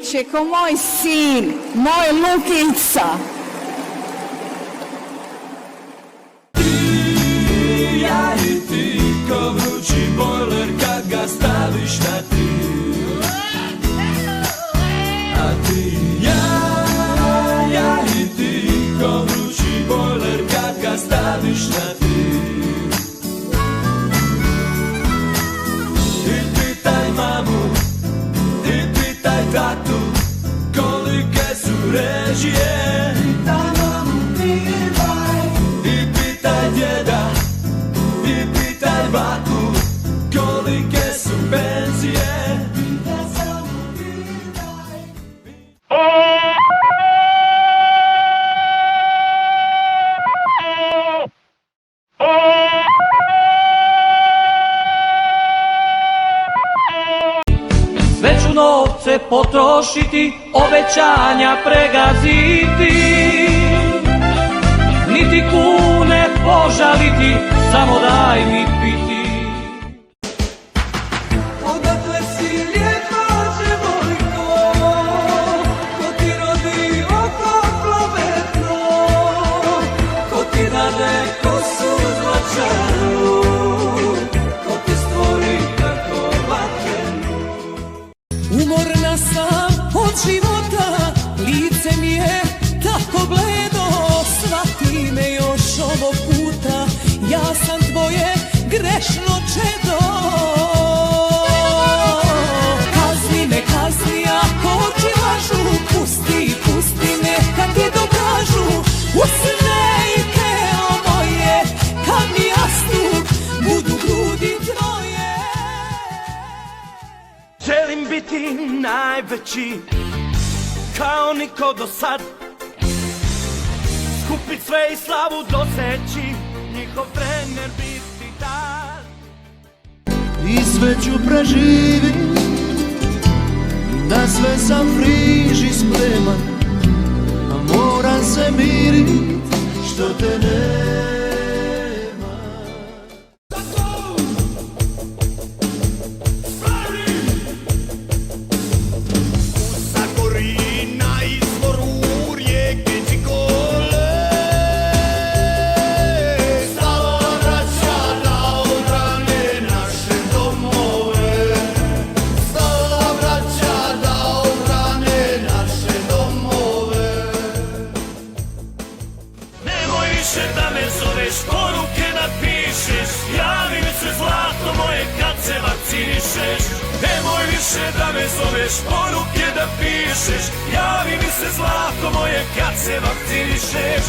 bit će ko moj sin, moj Lukica. Ja i ti, ko vrući bojler kad ga staviš na ti. A ti, ja i ti, ko vrući bojler kad ga staviš na ti. I pitaj mamu, i pitaj tatu, kolike su režije. Pitaj mamu, i pitaj djeda, i pitaj baku, kolike su penzije. Sve ću novce potrošiti, obećanja pregaziti, niti kune požaliti, samo daj mi piti. Odakle si ljepače mojko, ko ti rodi oko plovetno, ko ti dade kosu zlačanu, ko ti stvori tako vatrenu. Umorna sam od života, lice mi je tako bledo, shvati me još ovog puta, ja sam tvoje grešno čedo. Kazni me, kazni ako ti lažu, pusti, pusti neka ti dokažu, usnejke o moje, kad mi jasnu budu grudi tvoje. Želim biti najveći, kao niko do sad, skupit sve i slavu doseći, njihov trener biti tad. I sve ću preživit, na sve sam friži spreman, a moram se mirit što te nema. Da me zoveš, poruke napišeš, javi mi se zlato moje kad se vakcinišeš. Nemoj više da me zoveš, poruke da pišeš, javi mi se zlato moje kad se vakcinišeš.